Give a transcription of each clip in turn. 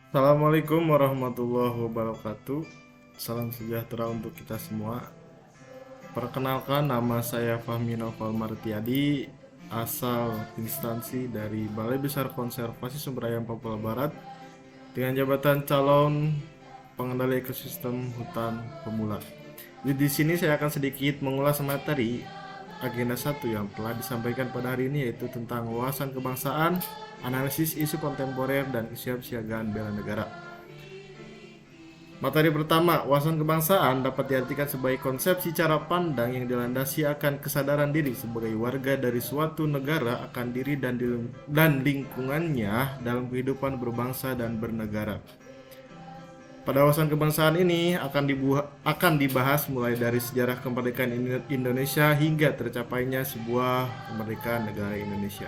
Assalamualaikum warahmatullahi wabarakatuh. Salam sejahtera untuk kita semua. Perkenalkan, nama saya Fahmi Noval Martiadi, asal instansi dari Balai Besar Konservasi Sumber Daya Papua Barat dengan jabatan calon pengendali ekosistem hutan pemula. Di sini saya akan sedikit mengulas materi agenda 1 yang telah disampaikan pada hari ini, yaitu tentang wawasan kebangsaan, analisis isu kontemporer, dan kesiapsiagaan bela negara. Materi pertama, wawasan kebangsaan dapat diartikan sebagai konsepsi cara pandang yang dilandasi akan kesadaran diri sebagai warga dari suatu negara akan diri dan lingkungannya dalam kehidupan berbangsa dan bernegara. Pada wawasan kebangsaan ini akan dibahas mulai dari sejarah kemerdekaan Indonesia hingga tercapainya sebuah kemerdekaan negara Indonesia.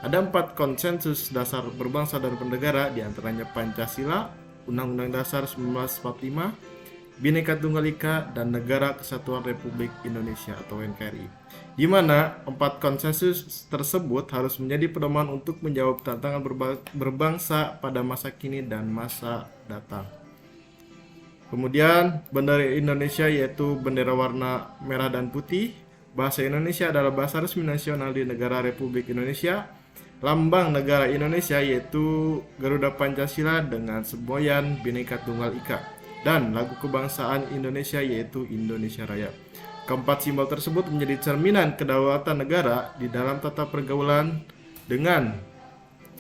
Ada 4 konsensus dasar berbangsa dan bernegara, diantaranya Pancasila, Undang-Undang Dasar 1945, Bhinneka Tunggal Ika, dan Negara Kesatuan Republik Indonesia atau NKRI. Di mana 4 konsensus tersebut harus menjadi pedoman untuk menjawab tantangan berbangsa pada masa kini dan masa datang. Kemudian bendera Indonesia yaitu bendera warna merah dan putih. Bahasa Indonesia adalah bahasa resmi nasional di negara Republik Indonesia. Lambang negara Indonesia yaitu Garuda Pancasila dengan semboyan Bhinneka Tunggal Ika. Dan lagu kebangsaan Indonesia yaitu Indonesia Raya. Keempat simbol tersebut menjadi cerminan kedaulatan negara di dalam tata pergaulan dengan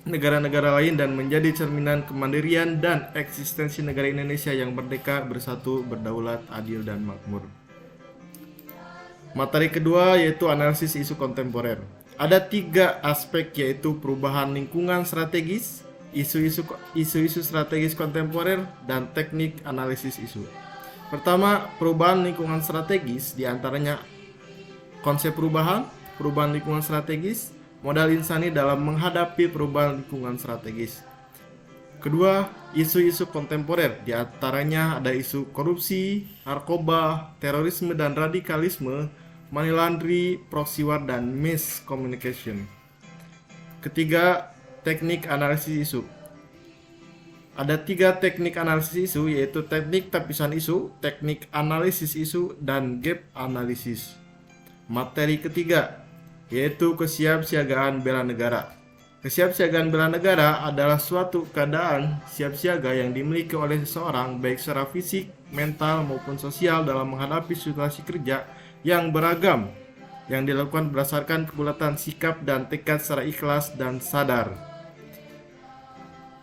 negara-negara lain dan menjadi cerminan kemandirian dan eksistensi negara Indonesia yang merdeka, bersatu, berdaulat, adil, dan makmur. Materi kedua yaitu analisis isu kontemporer. Ada 3 aspek, yaitu perubahan lingkungan strategis, isu-isu strategis kontemporer, dan teknik analisis isu. Pertama, perubahan lingkungan strategis, diantaranya konsep perubahan lingkungan strategis, modal insani dalam menghadapi perubahan lingkungan strategis. Kedua, isu-isu kontemporer, diantaranya ada isu korupsi, narkoba, terorisme dan radikalisme, money laundry, proxy war, dan miscommunication. Ketiga, teknik analisis isu. Ada 3 teknik analisis isu, yaitu teknik tapisan isu, teknik analisis isu, dan gap analisis. Materi ketiga yaitu kesiapsiagaan bela negara. Kesiapsiagaan bela negara adalah suatu keadaan siap siaga yang dimiliki oleh seseorang baik secara fisik, mental, maupun sosial dalam menghadapi situasi kerja yang beragam yang dilakukan berdasarkan kebulatan sikap dan tekad secara ikhlas dan sadar.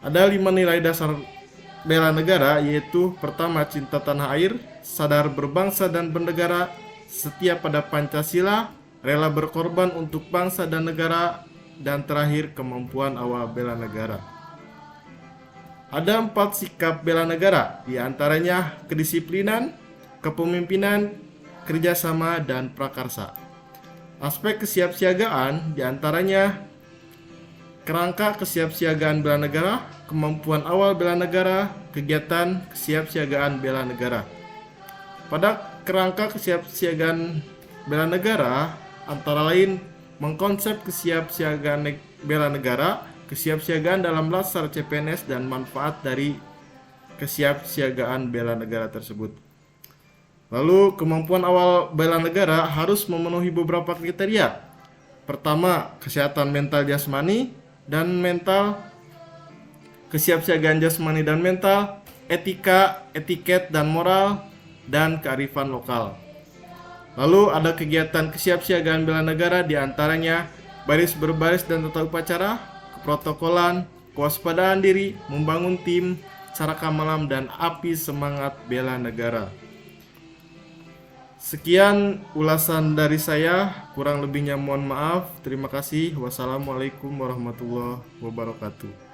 Ada 5 nilai dasar bela negara, yaitu pertama, cinta tanah air, sadar berbangsa dan bernegara, setia pada Pancasila, rela berkorban untuk bangsa dan negara, dan terakhir, kemampuan awal bela negara. Ada 4 sikap bela negara, diantaranya kedisiplinan, kepemimpinan, kerjasama, dan prakarsa. Aspek kesiapsiagaan diantaranya kerangka kesiapsiagaan bela negara, kemampuan awal bela negara, kegiatan kesiapsiagaan bela negara. Pada kerangka kesiapsiagaan bela negara antara lain mengkonsep kesiapsiagaan bela negara, kesiapsiagaan dalam laskar CPNS, dan manfaat dari kesiapsiagaan bela negara tersebut. Lalu, kemampuan awal bela negara harus memenuhi beberapa kriteria. Pertama, kesehatan mental jasmani dan mental, kesiapsiagaan jasmani dan mental, etika, etiket dan moral, dan kearifan lokal. Lalu ada kegiatan kesiapsiagaan bela negara, diantaranya baris berbaris dan tata upacara, keprotokolan, kewaspadaan diri, membangun tim, cara kamalam, dan api semangat bela negara. Sekian ulasan dari saya, kurang lebihnya mohon maaf. Terima kasih. Wassalamualaikum warahmatullahi wabarakatuh.